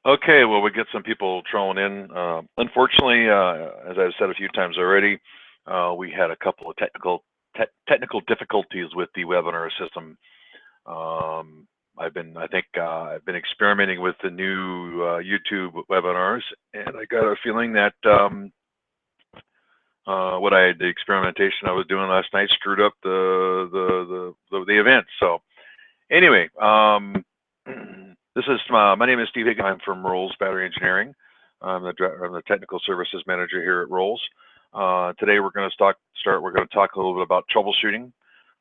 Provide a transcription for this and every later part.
Okay, well, we get some people trolling in. Unfortunately, as I've said a few times already, we had a couple of technical difficulties with the webinar system. I've been experimenting with the new YouTube webinars, and I got a feeling that the experimentation I was doing last night screwed up the event. So anyway, my name is Steve Higgins. I'm from Rolls Battery Engineering. I'm the technical services manager here at Rolls. Today we're going to We're going to talk a little bit about troubleshooting.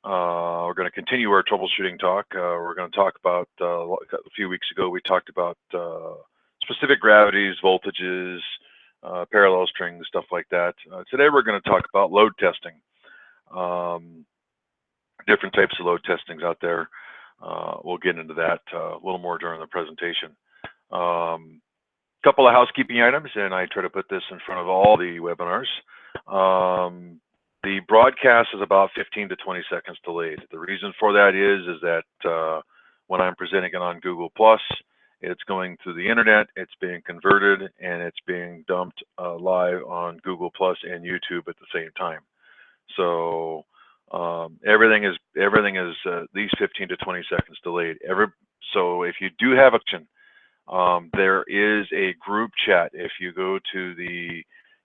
We're going to continue our troubleshooting talk. We're going to talk about a few weeks ago we talked about specific gravities, voltages, parallel strings, stuff like that. Today we're going to talk about load testing. Different types of load testings out there. We'll get into that a little more during the presentation. Couple of housekeeping items, and I try to put this in front of all the webinars. The broadcast is about 15 to 20 seconds delayed. The reason for that is that when I'm presenting it on Google+, it's going through the internet, it's being converted, and it's being dumped live on Google+ and YouTube at the same time. So everything is at least 15 to 20 seconds delayed. So if you do have a question, there is a group chat. If you go to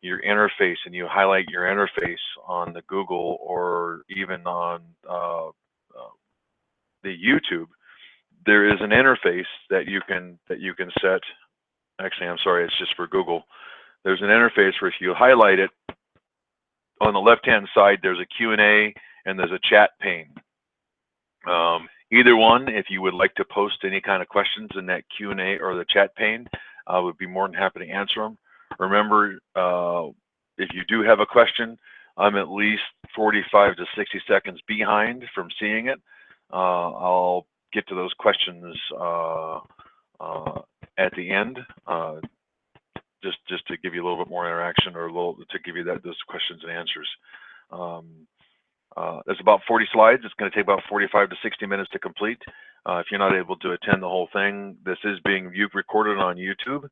your interface and you highlight your interface on the Google or even on the YouTube, there is an interface that you can set. Actually, I'm sorry, it's just for Google. There's an interface where if you highlight it, on the left-hand side, there's a Q&A and there's a chat pane. Either one, if you would like to post any kind of questions in that Q&A or the chat pane, I would be more than happy to answer them. Remember, if you do have a question, I'm at least 45 to 60 seconds behind from seeing it. I'll get to those questions at the end, just to give you a little bit more interaction or to give you those questions and answers. There's about 40 slides. It's going to take about 45 to 60 minutes to complete. If you're not able to attend the whole thing, this is being recorded on YouTube.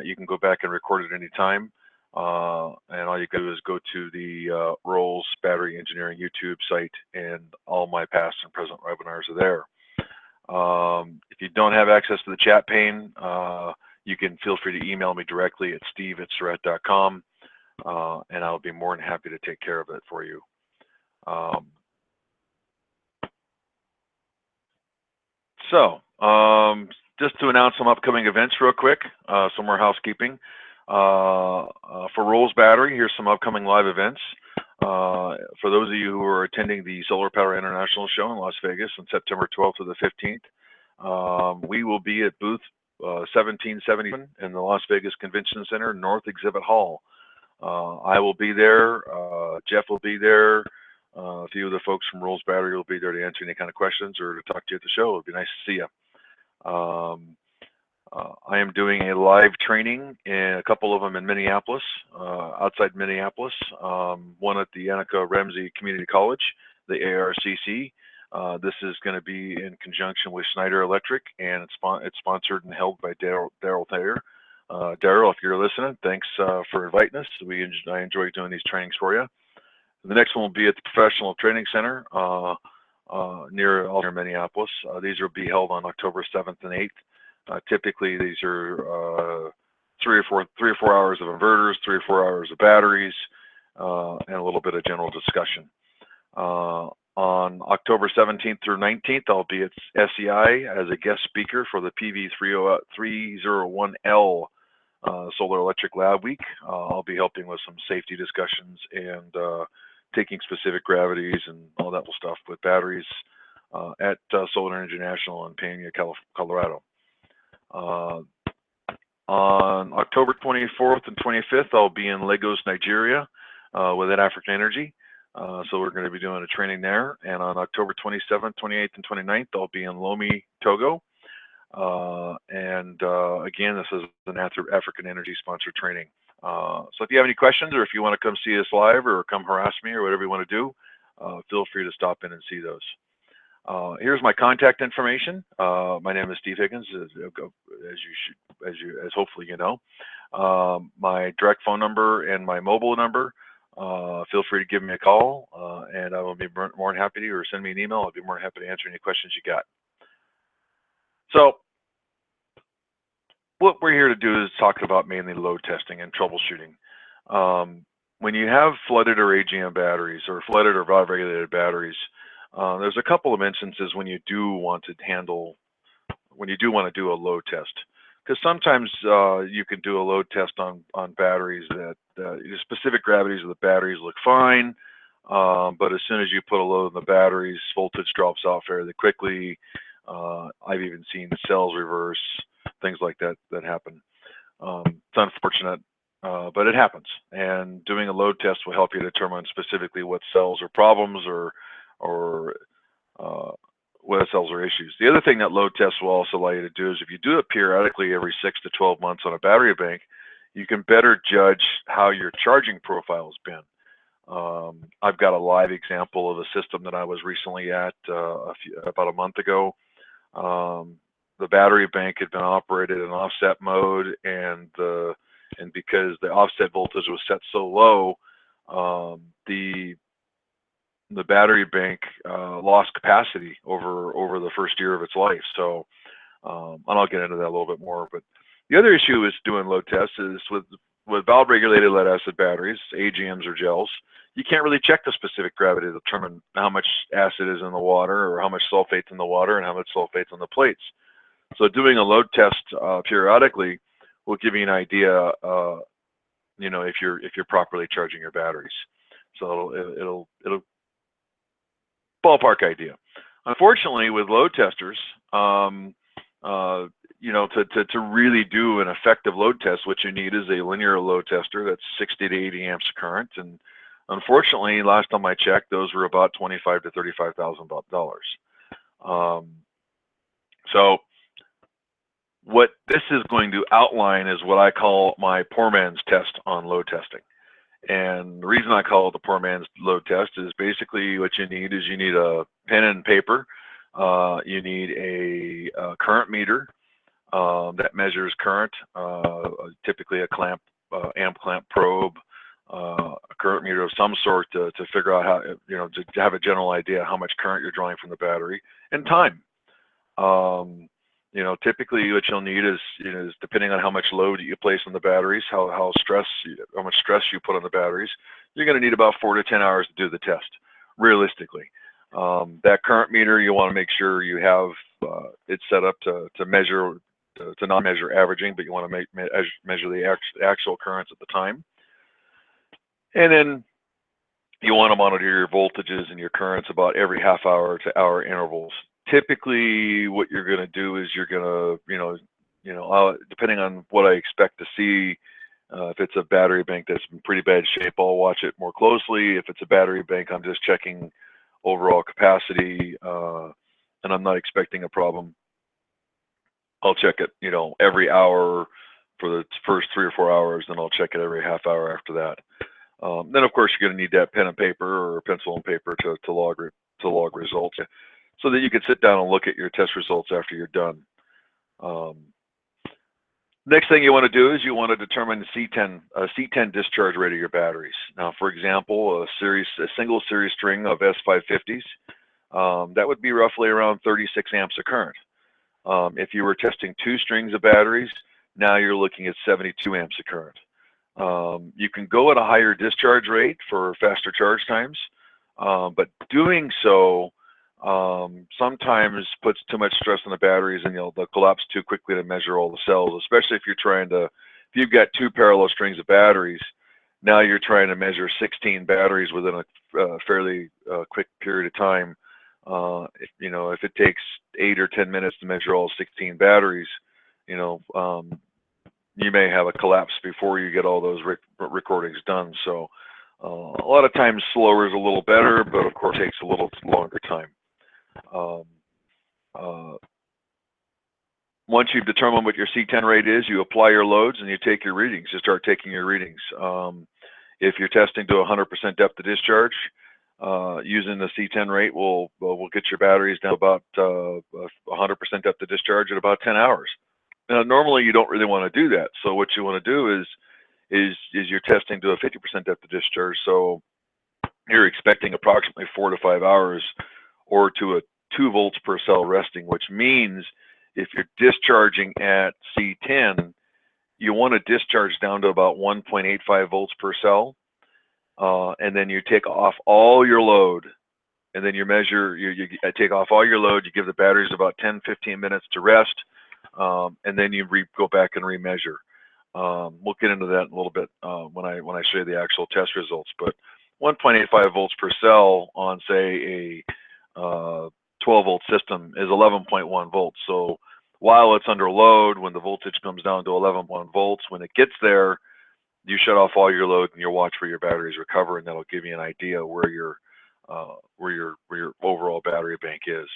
You can go back and record it anytime. And all you can do is go to the Rolls Battery Engineering YouTube site, and all my past and present webinars are there. If you don't have access to the chat pane, you can feel free to email me directly at steve@surratt.com, and I'll be more than happy to take care of it for you. Just to announce some upcoming events real quick, some more housekeeping. For Rolls Battery, here's some upcoming live events. For those of you who are attending the Solar Power International Show in Las Vegas on September 12th to the 15th, we will be at booth 1777 in the Las Vegas Convention Center, North Exhibit Hall. I will be there, Jeff will be there, a few of the folks from Rolls Battery will be there to answer any kind of questions or to talk to you at the show. It'd be nice to see you. I am doing a live training, and a couple of them in Minneapolis, outside Minneapolis, one at the Annika Ramsey Community College, the ARCC. This is going to be in conjunction with Schneider Electric, and it's sponsored and held by Daryl Thayer. Daryl, if you're listening, thanks for inviting us. I enjoy doing these trainings for you. The next one will be at the Professional Training Center near Minneapolis. These will be held on October 7th and 8th. Typically, these are 3 or 4 hours of inverters, 3 or 4 hours of batteries, and a little bit of general discussion. On October 17th through 19th, I'll be at SEI as a guest speaker for the PV301L Solar Electric Lab Week. I'll be helping with some safety discussions and taking specific gravities and all that stuff with batteries at Solar International in Peña, Colorado. On October 24th and 25th, I'll be in Lagos, Nigeria with African Energy. So we're going to be doing a training there. And on October 27th, 28th, and 29th, I'll be in Lomé, Togo. Again, this is an African Energy sponsored training. So if you have any questions, or if you want to come see us live or come harass me or whatever you want to do, feel free to stop in and see those. Here's my contact information. My name is Steve Higgins, as hopefully you know. My direct phone number and my mobile number. Feel free to give me a call, and I will be more than happy to, or send me an email. I'll be more than happy to answer any questions you got. So what we're here to do is talk about mainly load testing and troubleshooting. When you have flooded or AGM batteries, or flooded or valve regulated batteries, there's a couple of instances when you do want to do a load test. Because sometimes you can do a load test on batteries that the specific gravities of the batteries look fine, but as soon as you put a load on the batteries, voltage drops off fairly quickly. I've even seen cells reverse, things like that happen. It's unfortunate, but it happens. And doing a load test will help you determine specifically what cells are problems or what cells are issues. The other thing that load tests will also allow you to do is if you do it periodically every 6 to 12 months on a battery bank, you can better judge how your charging profile has been. I've got a live example of a system that I was recently at about a month ago. The battery bank had been operated in offset mode, and because the offset voltage was set so low, the battery bank lost capacity over the first year of its life. So, and I'll get into that a little bit more. But the other issue is doing load tests is with valve regulated lead acid batteries, AGMs or gels. You can't really check the specific gravity to determine how much acid is in the water, or how much sulfate's in the water, and how much sulfate's on the plates. So doing a load test periodically will give you an idea, if you're properly charging your batteries. So it'll ballpark idea. Unfortunately, with load testers, to really do an effective load test, what you need is a linear load tester that's 60 to 80 amps of current. And unfortunately, last time I checked, those were about $25,000 to $35,000. So what this is going to outline is what I call my poor man's test on load testing. And the reason I call it the poor man's load test is basically what you need is you need a pen and paper. You need a current meter that measures current, typically a clamp, amp clamp probe, a current meter of some sort to figure out how, to have a general idea how much current you're drawing from the battery, and time. Typically what you'll need is depending on how much load you place on the batteries, how much stress you put on the batteries, you're going to need about 4 to 10 hours to do the test, realistically. That current meter, you want to make sure you have it set up to not measure averaging, but you want to measure the actual currents at the time. And then you want to monitor your voltages and your currents about every half hour to hour intervals. Typically, what you're going to do is you're going to, depending on what I expect to see, if it's a battery bank that's in pretty bad shape, I'll watch it more closely. If it's a battery bank, I'm just checking overall capacity, and I'm not expecting a problem, I'll check it, every hour for the first 3 or 4 hours, then I'll check it every half hour after that. Then, of course, you're going to need that pen and paper or pencil and paper to log results, so that you can sit down and look at your test results after you're done. Next thing you want to do is you want to determine the C10 discharge rate of your batteries. Now, for example, a single series string of S550s, that would be roughly around 36 amps of current. If you were testing 2 strings of batteries, now you're looking at 72 amps of current. You can go at a higher discharge rate for faster charge times, but doing so sometimes puts too much stress on the batteries, and they'll collapse too quickly to measure all the cells, especially if you've got 2 parallel strings of batteries. Now you're trying to measure 16 batteries within a fairly quick period of time. If it takes 8 or 10 minutes to measure all 16 batteries, you may have a collapse before you get all those recordings done. So a lot of times slower is a little better, but of course it takes a little longer time. Once you've determined what your C10 rate is, you apply your loads and you take your readings. You start taking your readings. If you're testing to 100% depth of discharge, using the C10 rate will get your batteries down about 100% depth of discharge at about 10 hours. Now, normally you don't really want to do that. So what you want to do is you're testing to a 50% depth of discharge. So you're expecting approximately 4 to 5 hours, or to a 2 volts per cell resting, which means if you're discharging at C10, you want to discharge down to about 1.85 volts per cell, and then you take off all your load, and then you measure, you take off all your load, you give the batteries about 10-15 minutes to rest, and then you go back and remeasure. We'll get into that in a little bit when I show you the actual test results. But 1.85 volts per cell on, say, a 12 volt system is 11.1 volts. So while it's under load, when the voltage comes down to 11.1 volts, when it gets there, you shut off all your load and you watch for your batteries recover, and that'll give you an idea where your overall battery bank is.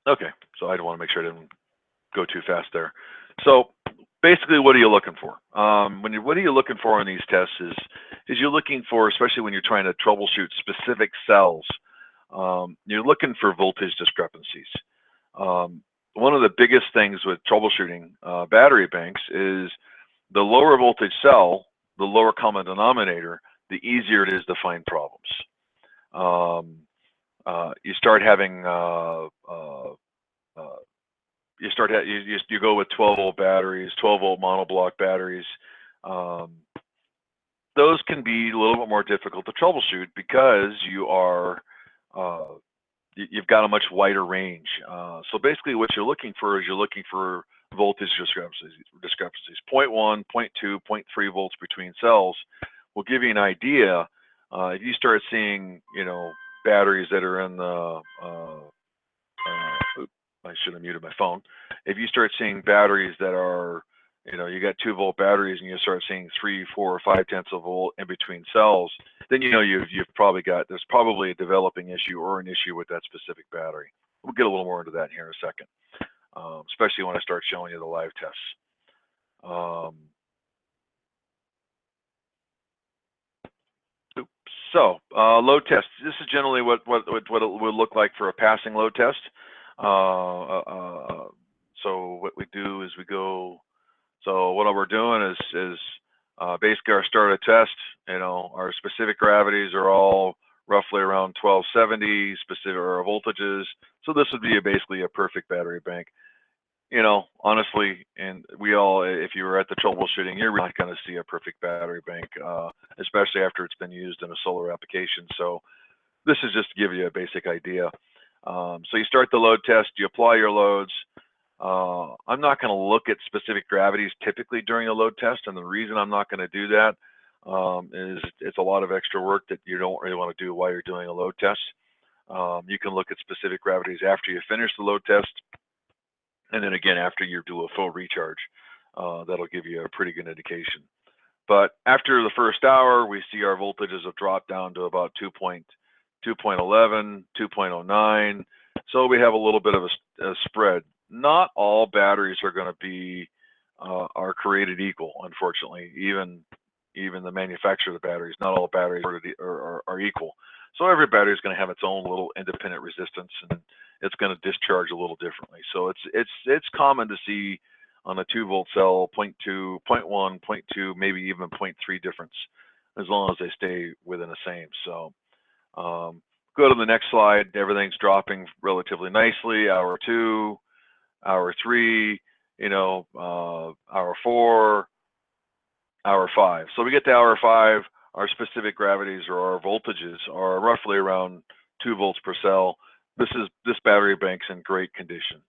Okay, so I want to make sure I didn't go too fast there. So basically, what are you looking for? What are you looking for in these tests is you're looking for, especially when you're trying to troubleshoot specific cells, you're looking for voltage discrepancies. One of the biggest things with troubleshooting battery banks is the lower voltage cell, the lower common denominator, the easier it is to find problems. You start having you go with 12 volt batteries, 12 volt monoblock batteries. Those can be a little bit more difficult to troubleshoot because you've got a much wider range. So basically what you're looking for is voltage discrepancies. 0.1, 0.2, 0.3 volts between cells will give you an idea. If you start seeing, batteries that are in the, I should have muted my phone. If you start seeing batteries that are, you got 2 volt batteries and you start seeing 3, 4, or 5 tenths of a volt in between cells, then there's probably a developing issue or an issue with that specific battery. We'll get a little more into that here in a second, especially when I start showing you the live tests. So load test. This is generally what it would look like for a passing load test. So what we do is we go. So what we're doing is basically our start of test. Our specific gravities are all roughly around 1270 specific or voltages. So this would be basically a perfect battery bank. Honestly, and if you were at the troubleshooting, you're not going to see a perfect battery bank, especially after it's been used in a solar application. So this is just to give you a basic idea. So you start the load test, you apply your loads. I'm not going to look at specific gravities typically during a load test, and the reason I'm not going to do that is it's a lot of extra work that you don't really want to do while you're doing a load test. You can look at specific gravities after you finish the load test, and then again after you do a full recharge. That'll give you a pretty good indication. But after the first hour, we see our voltages have dropped down to about 2.11, 2.09. So we have a little bit of a spread. Not all batteries are going to be are created equal, unfortunately. Even the manufacturer of the batteries, not all batteries are equal. So every battery is going to have its own little independent resistance, and it's going to discharge a little differently. So it's common to see on a 2 volt cell 0.2, 0.1, 0.2, maybe even 0.3 difference, as long as they stay within the same. So go to the next slide. Everything's dropping relatively nicely. Hour 2, hour 3, hour 4, hour 5. So we get to hour 5. Our specific gravities or our voltages are roughly around 2 volts per cell. This battery bank's in great condition.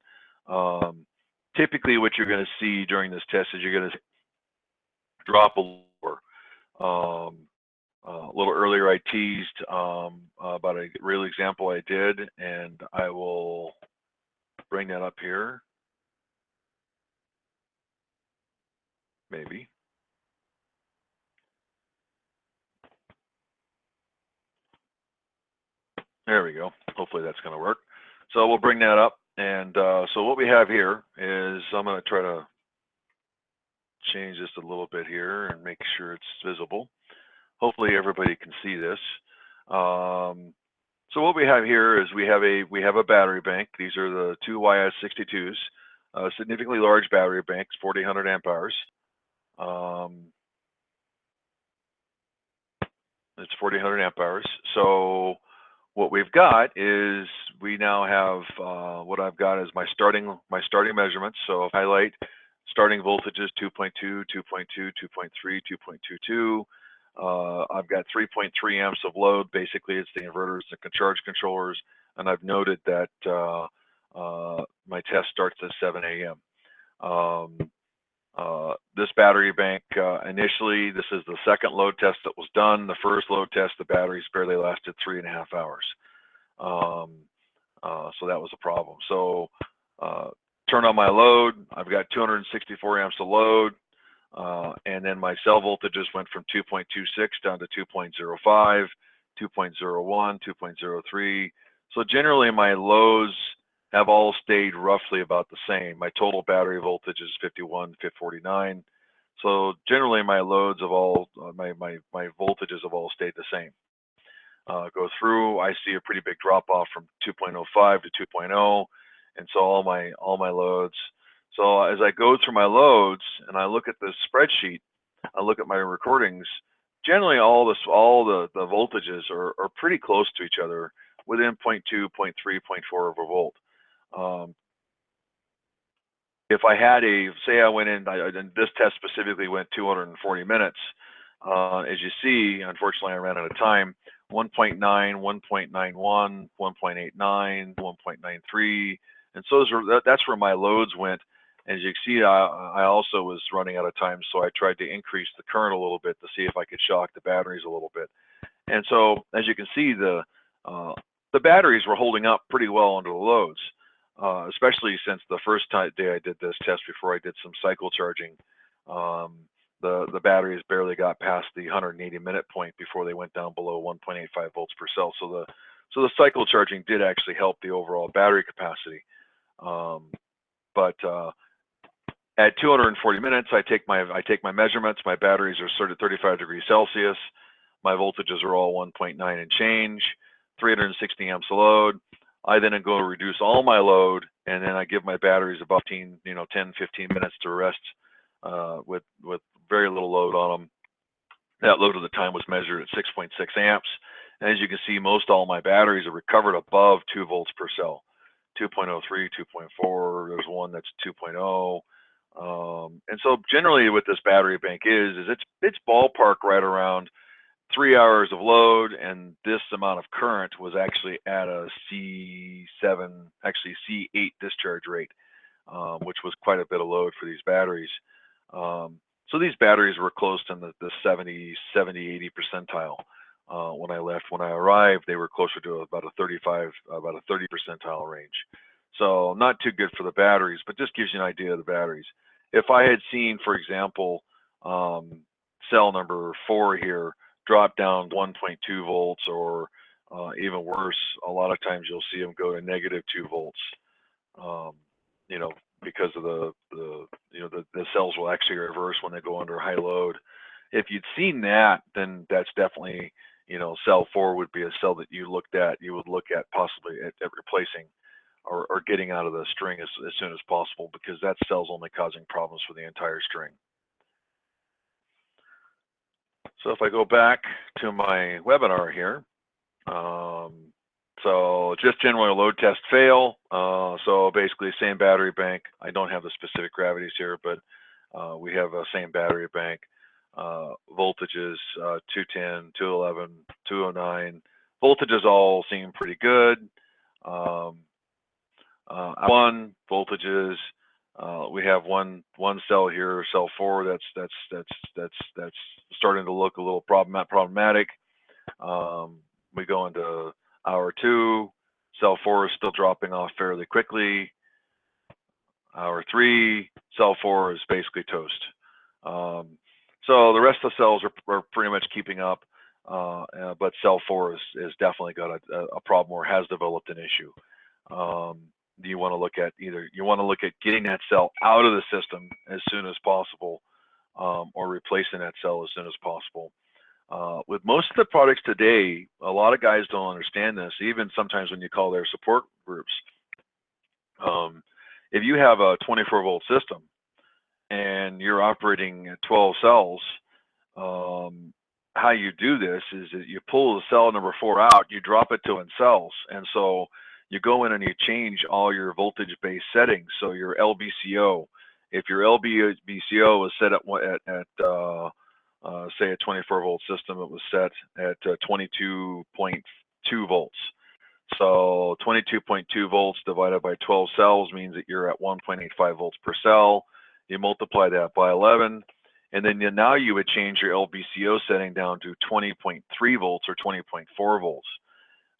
Typically, what you're going to see during this test is you're going to drop a little lower. A little earlier, I teased about a real example I did, and I will bring that up here. Maybe. There we go. Hopefully that's going to work. So we'll bring that up. And so what we have here is, I'm going to try to change this a little bit here and make sure it's visible. hopefully everybody can see this. So what we have here is we have a battery bank. These are the two YS62s, significantly large battery banks, 4,800 amp hours. It's 4,800 amp hours. So what we've got is we now have what I've got is my starting measurements. So highlight starting voltages 2.2, 2.2, 2.3, 2.22. I've got 3.3 amps of load. Basically, it's the inverters, the charge controllers, and I've noted that my test starts at 7 a.m. This battery bank, initially, this is the second load test that was done. The first load test, the batteries barely lasted 3.5 hours. So that was a problem. So turn on my load. I've got 264 amps of load. And then my cell voltages went from 2.26 down to 2.05, 2.01, 2.03. So generally my lows have all stayed roughly about the same. My total battery voltage is 51, 49. So generally my loads have all, my voltages have all stayed the same. Go through, I see a pretty big drop off from 2.05 to 2.0. And so all my loads. So as I go through my loads and I look at this spreadsheet, I look at my recordings, generally all the voltages are pretty close to each other, within 0.2, 0.3, 0.4 of a volt. If I had say I went in, and this test specifically went 240 minutes, as you see, unfortunately I ran out of time, 1.9, 1.91, 1.89, 1.93, and so that's where my loads went. As you can see, I also was running out of time, so I tried to increase the current a little bit to see if I could shock the batteries a little bit. And so, as you can see, the batteries were holding up pretty well under the loads, especially since the first day I did this test before I did some cycle charging. The batteries barely got past the 180-minute point before they went down below 1.85 volts per cell. So the cycle charging did actually help the overall battery capacity. But at 240 minutes, I take my measurements. My batteries are sort of 35 degrees Celsius. My voltages are all 1.9 and change, 360 amps of load. I then go reduce all my load, and then I give my batteries about 10, 15 minutes to rest with very little load on them. That load at the time was measured at 6.6 amps. And as you can see, most all my batteries are recovered above 2 volts per cell. 2.03, 2.4, there's one that's 2.0. And so generally what this battery bank is it's ballpark right around 3 hours of load, and this amount of current was actually at a C7, actually C8 discharge rate, which was quite a bit of load for these batteries. So these batteries were close to the 70, 80 percentile. When I left. When I arrived, they were closer to about a 30 percentile range. So not too good for the batteries, but just gives you an idea of the batteries. If I had seen, for example, cell number 4 here drop down 1.2 volts, or even worse, a lot of times you'll see them go to -2 volts. Because of the cells will actually reverse when they go under high load. If you'd seen that, then that's definitely, cell 4 would be a cell that you would look at possibly at replacing or getting out of the string as soon as possible, because that cell's only causing problems for the entire string. So if I go back to my webinar here, so just generally a load test fail. So basically same battery bank. I don't have the specific gravities here, but we have a same battery bank. Voltages 210, 211, 209. Voltages all seem pretty good. One voltages. We have one cell here, cell 4. That's starting to look a little problematic. We go into hour 2. Cell 4 is still dropping off fairly quickly. Hour 3, cell 4 is basically toast. So the rest of the cells are pretty much keeping up, but cell 4 is definitely got a problem or has developed an issue. You want to look at getting that cell out of the system as soon as possible, or replacing that cell as soon as possible. With most of the products today, a lot of guys don't understand this, even sometimes when you call their support groups. If you have a 24-volt system and you're operating at 12 cells, how you do this is that you pull the cell number 4 out, you drop it to 1 cells, and so you go in and you change all your voltage-based settings. So your LBCO, if your LBCO is set at say a 24-volt system, it was set at 22.2 volts. So 22.2 volts divided by 12 cells means that you're at 1.85 volts per cell. You multiply that by 11, and then now you would change your LBCO setting down to 20.3 volts or 20.4 volts.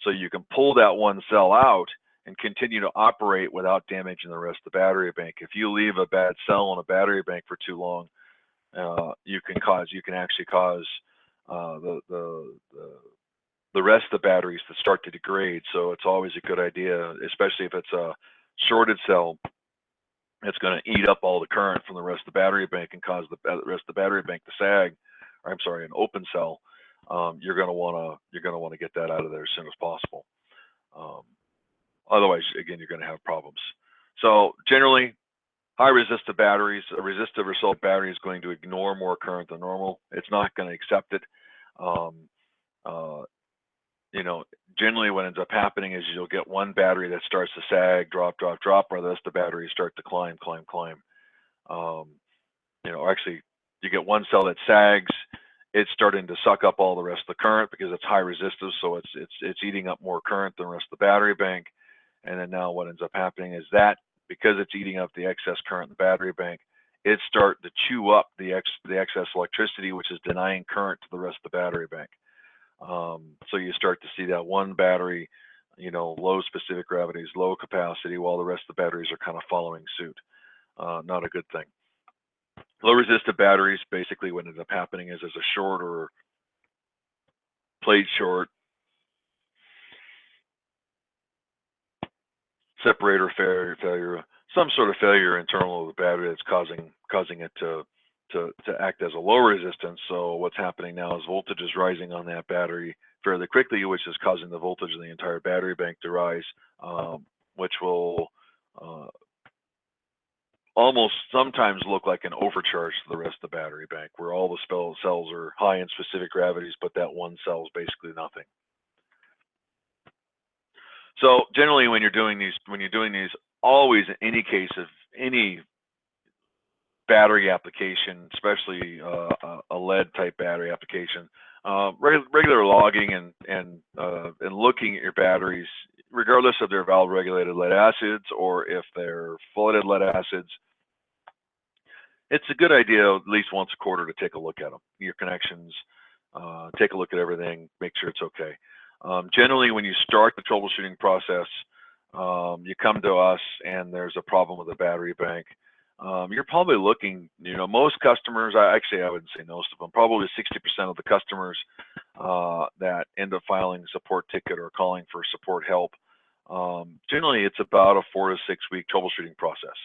So you can pull that 1 cell out and continue to operate without damaging the rest of the battery bank. If you leave a bad cell in a battery bank for too long, you can actually cause the rest of the batteries to start to degrade. So it's always a good idea, especially if it's a shorted cell. It's going to eat up all the current from the rest of the battery bank and cause the rest of the battery bank to sag. Or I'm sorry, an open cell. You're going to want to get that out of there as soon as possible. Otherwise, again, you're going to have problems. So generally, high resistive batteries, a resistive result battery is going to ignore more current than normal. It's not going to accept it. You know, generally what ends up happening is you'll get one battery that starts to sag, drop, or the rest of the batteries start to climb. You know, actually, you get one cell that sags, it's starting to suck up all the rest of the current because it's high resistive, so it's eating up more current than the rest of the battery bank. And then now what ends up happening is that because it's eating up the excess current in the battery bank, it's starting to chew up the excess electricity, which is denying current to the rest of the battery bank. So you start to see that one battery, you know, low specific gravities, low capacity, while the rest of the batteries are kind of following suit. Not a good thing. Low resistive batteries, basically what ends up happening is there's a short or plate short, separator failure, some sort of failure internal of the battery that's causing it to act as a low resistance. So what's happening now is voltage is rising on that battery fairly quickly, which is causing the voltage in the entire battery bank to rise, which will almost sometimes look like an overcharge to the rest of the battery bank, where all the cells are high in specific gravities, but that one cell is basically nothing. So generally, when you're doing these, always in any case of any battery application, especially a lead type battery application, regular logging and looking at your batteries, regardless of their valve regulated lead acids or if they're flooded lead acids, it's a good idea at least once a quarter to take a look at them, your connections, take a look at everything, make sure it's okay. Generally, when you start the troubleshooting process, you come to us and there's a problem with the battery bank. You're probably looking, you know, most customers, actually I wouldn't say most of them, probably 60% of the customers that end up filing a support ticket or calling for support help, generally it's about a 4 to 6 week troubleshooting process.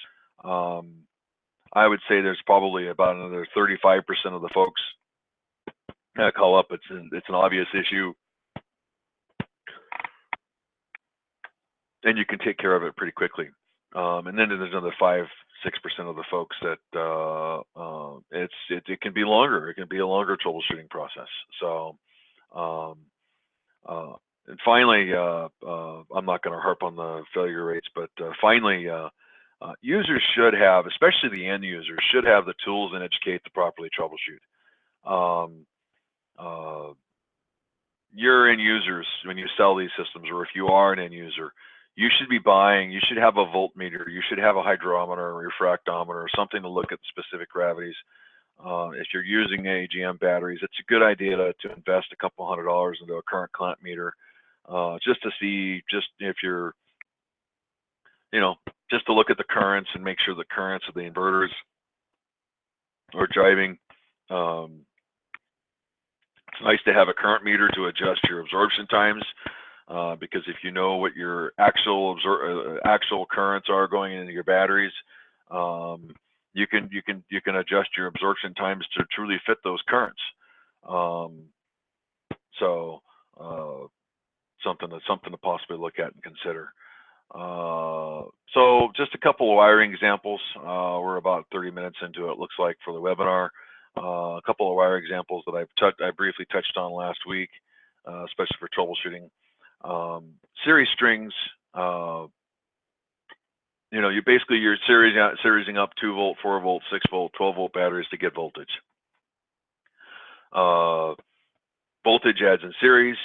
I would say there's probably about another 35% of the folks that call up, it's an obvious issue, and you can take care of it pretty quickly. And then there's another 5-6% of the folks that it can be longer. It can be a longer troubleshooting process. So, and finally, I'm not going to harp on the failure rates, but finally, users should have, especially the end users, should have the tools and educate to properly troubleshoot. Your end users, when you sell these systems, or if you are an end user, you should have a voltmeter, you should have a hydrometer or refractometer or something to look at specific gravities. If you're using AGM batteries, it's a good idea to invest a couple $100 into a current clamp meter, just to see, just if you're, you know, just to look at the currents and make sure the currents of the inverters are driving. It's nice to have a current meter to adjust your absorption times, because if you know what your actual currents are going into your batteries, you can adjust your absorption times to truly fit those currents. So something to possibly look at and consider. So just a couple of wiring examples. We're about 30 minutes into it, looks like, for the webinar. A couple of wire examples that I briefly touched on last week, especially for troubleshooting. Series strings, you basically, you're seriesing up 2 volt, 4 volt, 6 volt, 12 volt batteries to get voltage. Voltage adds in series,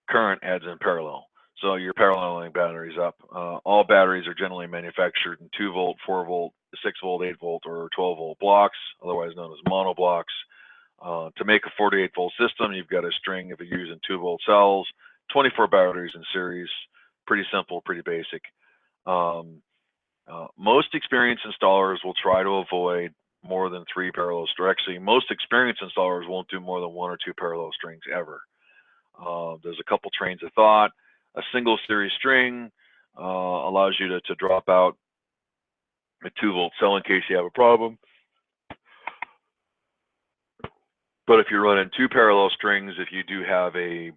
current adds in parallel. So you're paralleling batteries up. All batteries are generally manufactured in 2 volt, 4 volt, 6 volt, 8 volt, or 12 volt blocks, otherwise known as mono blocks. To make a 48 volt system, you've got a string, if you're using 2 volt cells, 24 batteries in series. Pretty simple, pretty basic. Most experienced installers will try to avoid more than 3 parallel strings. Actually, most experienced installers won't do more than 1 or 2 parallel strings ever. There's a couple trains of thought. A single series string allows you to drop out a 2 volt cell in case you have a problem. But if you're running 2 parallel strings, if you do have a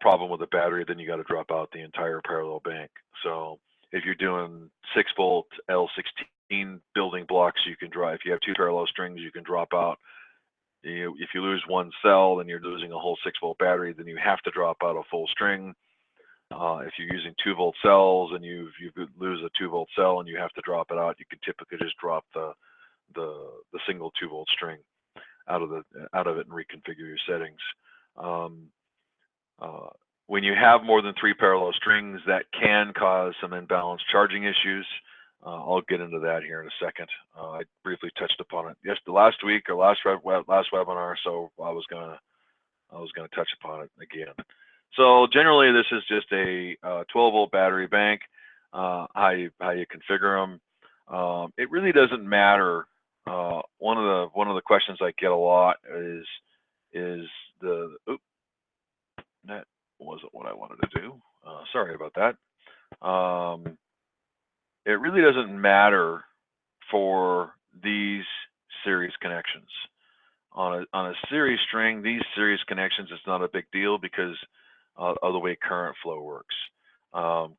problem with the battery, then you got to drop out the entire parallel bank. So if you're doing 6 volt L16 building blocks, you can drop. If you have 2 parallel strings, you can drop out. If you lose 1 cell, then you're losing a whole 6 volt battery. Then you have to drop out a full string. If you're using 2 volt cells and you lose a 2 volt cell and you have to drop it out, you can typically just drop the single 2 volt string out of it and reconfigure your settings. When you have more than 3 parallel strings, that can cause some imbalanced charging issues. I'll get into that here in a second. I briefly touched upon it last week or last webinar, so I was gonna touch upon it again. So generally, this is just a 12 volt battery bank. How you configure them. It really doesn't matter. One of the questions I get a lot is that wasn't what I wanted to do. Sorry about that. It really doesn't matter for these series connections. On a series string, these series connections, it's not a big deal because of the way current flow works.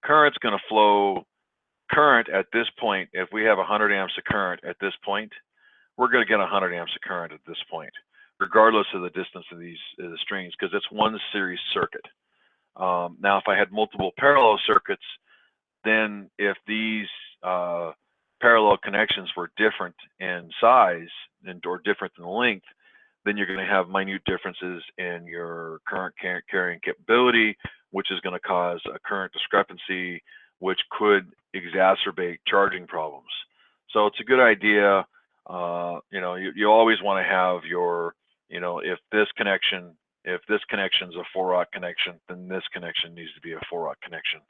Current's going to flow. Current at this point, if we have 100 amps of current at this point, we're going to get 100 amps of current at this point, regardless of the distance of the strings, because it's one series circuit. Now, if I had multiple parallel circuits, then if these parallel connections were different in size or different in length, then you're going to have minute differences in your current carrying capability, which is going to cause a current discrepancy, which could exacerbate charging problems. So it's a good idea. You always want to have your, if this connection's a 4-aught connection, then this connection needs to be a 4-aught connection.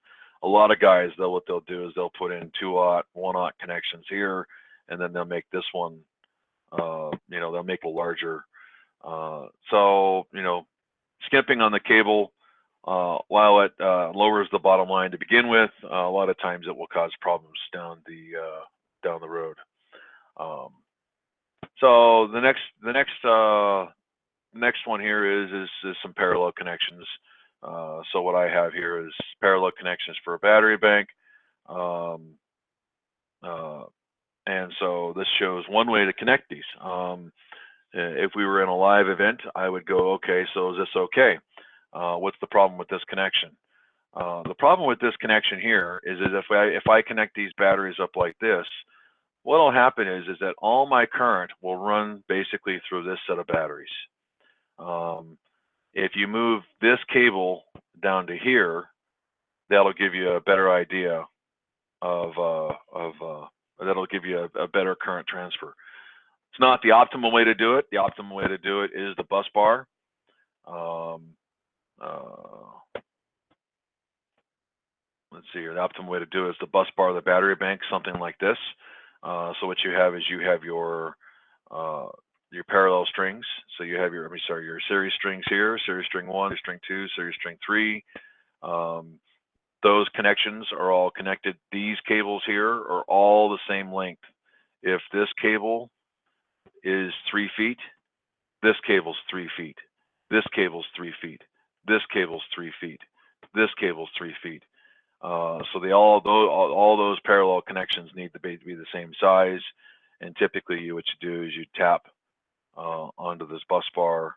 A lot of guys, what they'll do is they'll put in 2-aught, 1-aught connections here, and then they'll make this one, they'll make it larger. So skimping on the cable, while it lowers the bottom line to begin with, a lot of times it will cause problems down the road. So the next one here is some parallel connections. So what I have here is parallel connections for a battery bank. And so this shows one way to connect these. If we were in a live event, I would go, okay, so is this okay? What's the problem with this connection? The problem with this connection here is if I connect these batteries up like this, what will happen is that all my current will run basically through this set of batteries. If you move this cable down to here, that'll give you a better idea that'll give you a better current transfer. It's not the optimal way to do it. The optimal way to do it is the bus bar. Let's see here. The optimal way to do it is the bus bar of the battery bank, something like this. So what you have is your parallel strings. So you have your series strings here, series string 1, series string 2, series string 3. Those connections are all connected. These cables here are all the same length. If this cable is 3 feet, this cable's 3 feet. This cable's 3 feet. This cable's 3 feet. This cable's 3 feet. So all those parallel connections need to be the same size. And typically, what you do is you tap onto this bus bar.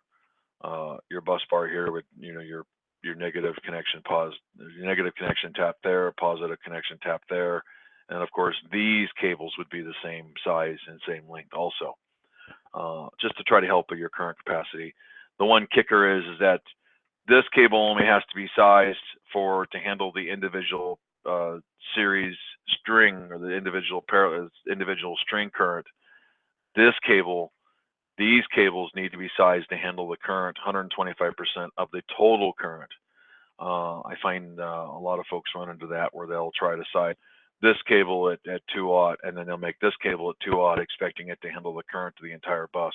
Your bus bar here with your negative connection your negative connection tap there, positive connection tap there, and of course these cables would be the same size and same length also. Just to try to help with your current capacity. The one kicker is that this cable only has to be sized to handle the individual series string or the individual string current. These cables need to be sized to handle the current 125% of the total current. I find a lot of folks run into that where they'll try to size this cable at 2-aught, and then they'll make this cable at 2-aught, expecting it to handle the current to the entire bus.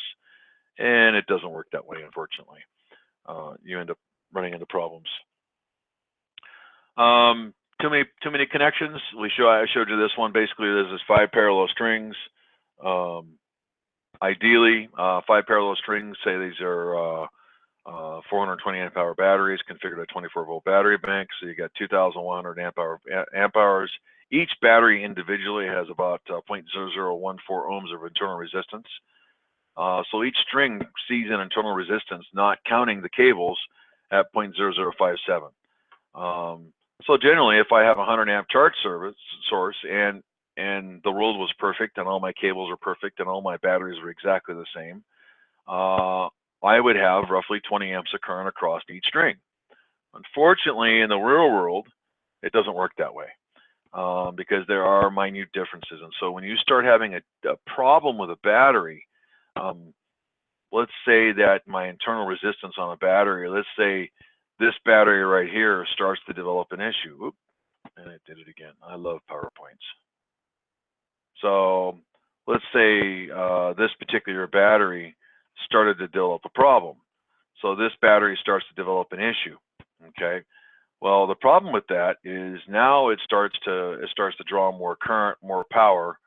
And it doesn't work that way, unfortunately. You end up running into problems. Too many connections. I showed you this one. Basically, there's 5 parallel strings. Ideally, 5 parallel strings. Say these are 420 amp hour batteries configured at 24-volt battery bank. So you got 2,100 amp hours. Each battery individually has about 0.0014 ohms of internal resistance. So each string sees an internal resistance, not counting the cables, at 0.0057. So generally, if I have a 100 amp charge source and the world was perfect and all my cables are perfect and all my batteries are exactly the same, I would have roughly 20 amps of current across each string. Unfortunately, in the real world, it doesn't work that way because there are minute differences. And so when you start having a problem with a battery, let's say that my internal resistance on a battery, let's say this battery right here starts to develop an issue. Oop, and it did it again. I love PowerPoints. So let's say this particular battery started to develop a problem. So this battery starts to develop an issue. Okay. Well, the problem with that is now it starts to draw more current, more power.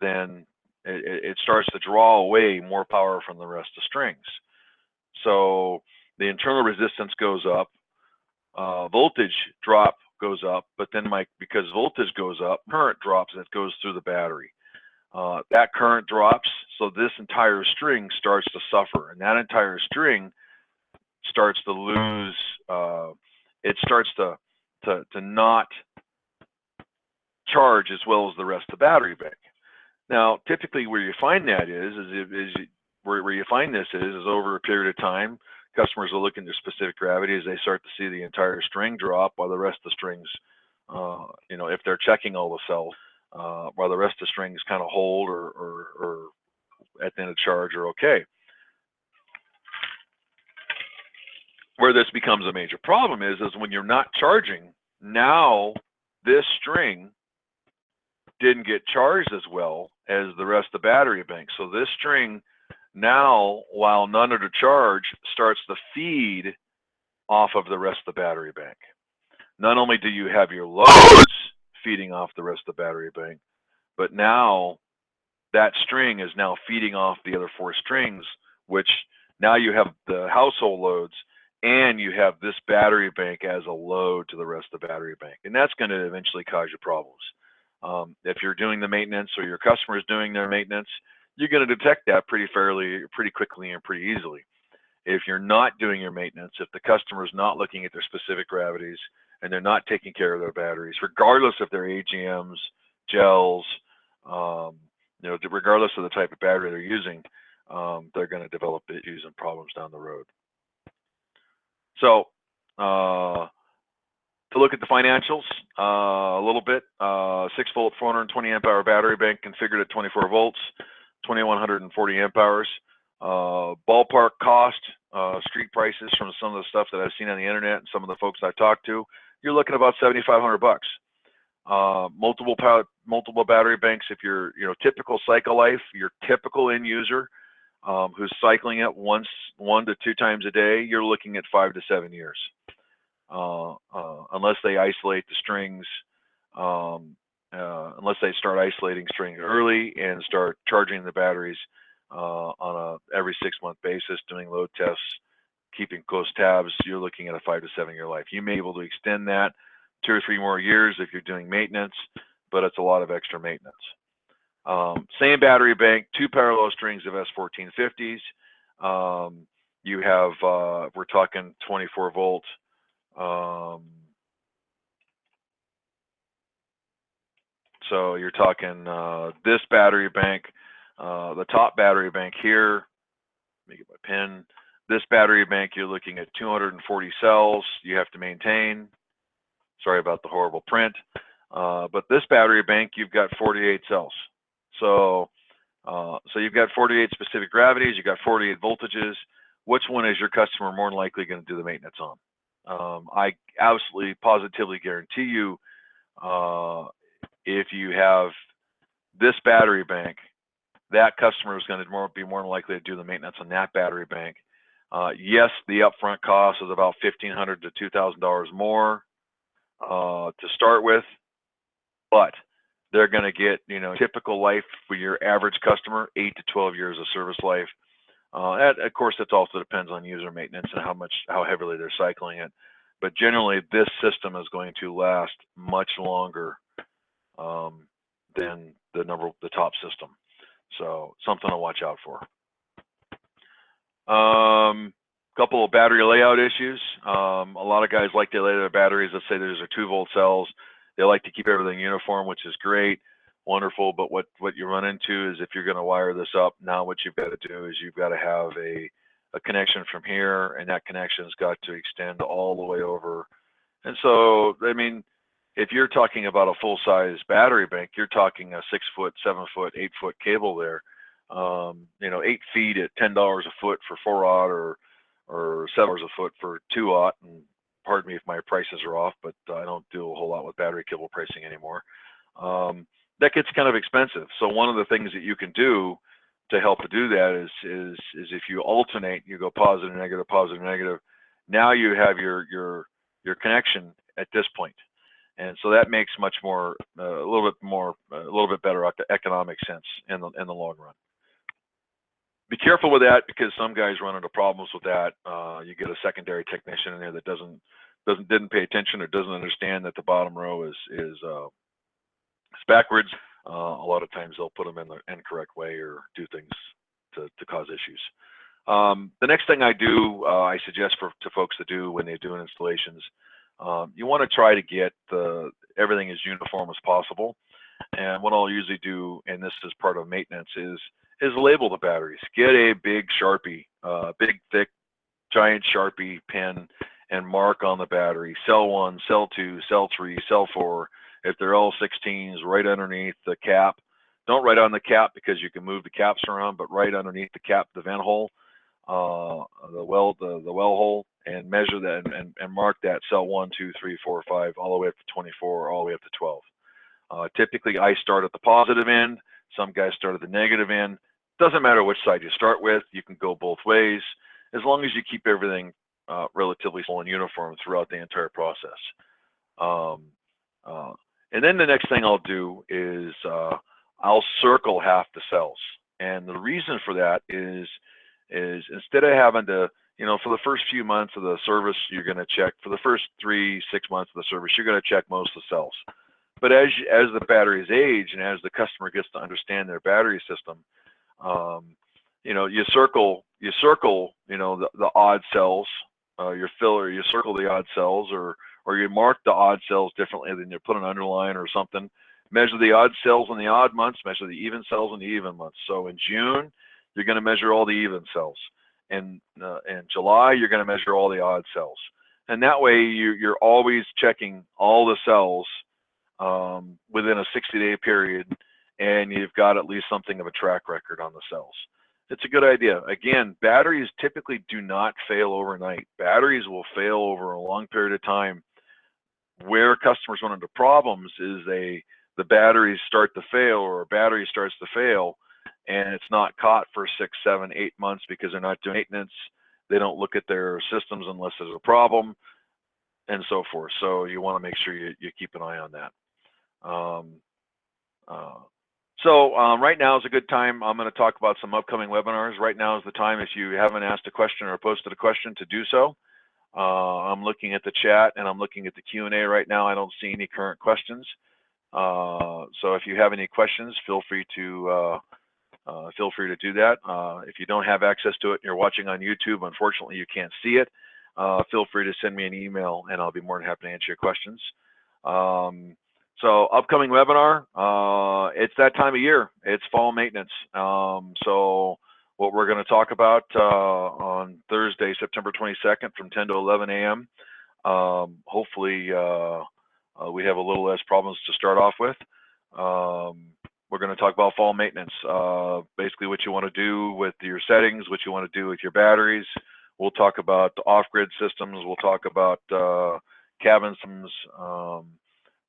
Then it starts to draw away more power from the rest of the strings. So the internal resistance goes up, voltage drop goes up, but then because voltage goes up, current drops that goes through the battery. That current drops, so this entire string starts to suffer, and that entire string starts to lose. It starts to not charge as well as the rest of the battery bank. Now, typically, where you find that where you find this is over a period of time. Customers will look into specific gravity as they start to see the entire string drop, while the rest of the strings, if they're checking all the cells, while the rest of the strings kind of hold or at the end of charge are okay. Where this becomes a major problem is when you're not charging, now this string didn't get charged as well as the rest of the battery bank. So this string now, while none under charge, starts to feed off of the rest of the battery bank. Not only do you have your loads feeding off the rest of the battery bank, but now that string is now feeding off the other 4 strings, which now you have the household loads and you have this battery bank as a load to the rest of the battery bank. And that's going to eventually cause you problems. If you're doing the maintenance or your customer is doing their maintenance, you're going to detect that pretty quickly and pretty easily. If you're not doing your maintenance, if the customer is not looking at their specific gravities and they're not taking care of their batteries, regardless if they're AGMs, gels, regardless of the type of battery they're using, they're going to develop issues and problems down the road. So to look at the financials a little bit, 6-volt, 420 amp hour battery bank configured at 24 volts, 2,140 amp hours. Ballpark cost, street prices from some of the stuff that I've seen on the internet and some of the folks I've talked to, you're looking at about $7,500. Multiple battery banks. If you're, typical cycle life, your typical end user who's cycling it 1 to 2 times a day, you're looking at 5 to 7 years. Unless they isolate the strings, unless they start isolating strings early and start charging the batteries on a every 6-month basis, doing load tests, keeping close tabs, you're looking at a 5 to 7 year life. You may be able to extend that 2 or 3 more years if you're doing maintenance, but it's a lot of extra maintenance. Same battery bank, 2 parallel strings of S1450s. You have, we're talking 24 volt. So you're talking this battery bank, the top battery bank here. Let me get my pen. This battery bank, you're looking at 240 cells you have to maintain. Sorry about the horrible print. But this battery bank, you've got 48 cells. So you've got 48 specific gravities, you've got 48 voltages. Which one is your customer more than likely going to do the maintenance on? I absolutely, positively guarantee you, if you have this battery bank, that customer is going to be more than likely to do the maintenance on that battery bank. Yes, the upfront cost is about $1,500 to $2,000 more to start with, but they're going to get, typical life for your average customer, 8 to 12 years of service life. Of course, it also depends on user maintenance and how heavily they're cycling it. But generally, this system is going to last much longer than the top system. So something to watch out for. Couple of battery layout issues. A lot of guys like to lay their batteries. Let's say there's 2 volt cells. They like to keep everything uniform, which is great, wonderful. But what you run into is if you're going to wire this up, now what you've got to do is you've got to have a connection from here, and that connection's got to extend all the way over. And so, I mean, if you're talking about a full-size battery bank, you're talking a 6 foot, 7 foot, 8 foot cable there. 8 feet at $10 a foot for 4/aught, or $7 a foot for 2/aught. And pardon me if my prices are off, but I don't do a whole lot with battery cable pricing anymore. That gets kind of expensive. So one of the things that you can do to help to do that is if you alternate, you go positive, negative. Now you have your connection at this point. And so that makes much more, a little bit better economic sense in the long run. Be careful with that, because some guys run into problems with that. You get a secondary technician in there that didn't pay attention or doesn't understand that the bottom row is backwards. A lot of times they'll put them in the incorrect way or do things to cause issues. The next thing I suggest to folks to do when they're doing installations, you want to try to get everything as uniform as possible. And what I'll usually do, and this is part of maintenance, is label the batteries. Get a big Sharpie, big, thick, giant Sharpie pen, and mark on the battery, cell 1, cell 2, cell 3, cell 4. If they're all 16s, right underneath the cap. Don't write on the cap, because you can move the caps around, but right underneath the cap, the vent hole, the well hole, and measure that and mark that cell 1, 2, 3, 4, 5, all the way up to 24, all the way up to 12. Typically, I start at the positive end. Some guys start at the negative end. Doesn't matter which side you start with. You can go both ways, as long as you keep everything relatively slow and uniform throughout the entire process. And then the next thing I'll do is I'll circle half the cells. And the reason for that is instead of having to, for the first few months of the service, you're going to check, for the first 3-6 months of the service, you're going to check most of the cells. But as the batteries age and as the customer gets to understand their battery system, you circle, the odd cells, you circle the odd cells, or you mark the odd cells differently, then you put an underline or something. Measure the odd cells in the odd months, measure the even cells in the even months. So in June, you're going to measure all the even cells. In July, you're going to measure all the odd cells. And that way, you're always checking all the cells within a 60-day period, and you've got at least something of a track record on the cells. It's a good idea. Again, batteries typically do not fail overnight. Batteries will fail over a long period of time. Where customers run into problems is the batteries start to fail, or a battery starts to fail, and it's not caught for 6, 7, 8 months because they're not doing maintenance. They don't look at their systems unless there's a problem, and so forth. So you want to make sure you keep an eye on that. So right now is a good time. I'm going to talk about some upcoming webinars. Right now is the time, if you haven't asked a question or posted a question, to do so. I'm looking at the chat and I'm looking at the Q&A right now. I don't see any current questions. So if you have any questions, feel free to do that. If you don't have access to it and you're watching on YouTube, unfortunately you can't see it. Feel free to send me an email and I'll be more than happy to answer your questions. So upcoming webinar, it's that time of year. It's fall maintenance. So what we're going to talk about on Thursday, September 22nd from 10 to 11 a.m. Hopefully we have a little less problems to start off with. We're going to talk about fall maintenance, basically what you want to do with your settings, what you want to do with your batteries. We'll talk about the off-grid systems. We'll talk about cabin systems,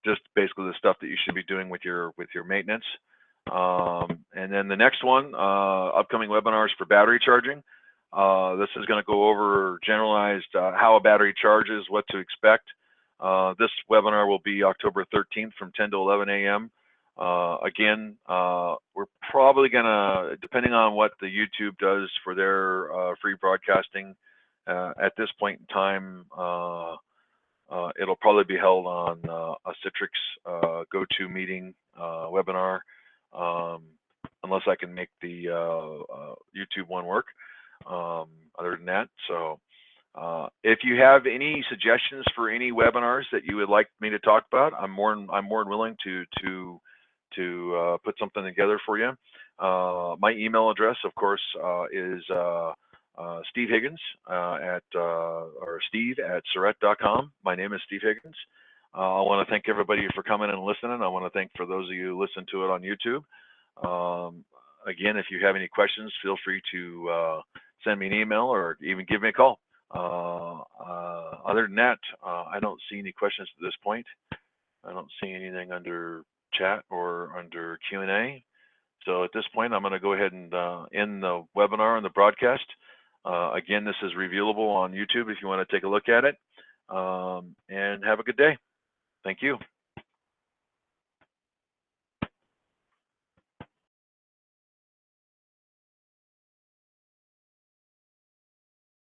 just basically the stuff that you should be doing with your maintenance. And then the next one, upcoming webinars for battery charging. This is going to go over generalized how a battery charges, what to expect. This webinar will be October 13th from 10 to 11 a.m. Again, we're probably going to, depending on what the YouTube does for their free broadcasting, at this point in time, it'll probably be held on a Citrix GoToMeeting webinar, unless I can make the YouTube one work. Other than that, so if you have any suggestions for any webinars that you would like me to talk about, I'm more than willing to put something together for you. My email address, of course, is Steve Higgins or steve@surrett.com. My name is Steve Higgins. I want to thank everybody for coming and listening. I want to thank for those of you who listen to it on YouTube. Again, if you have any questions, feel free to send me an email or even give me a call. Other than that, I don't see any questions at this point. I don't see anything under chat or under Q&A. So at this point, I'm going to go ahead and end the webinar and the broadcast. Again, this is reviewable on YouTube if you want to take a look at it. And have a good day. Thank you.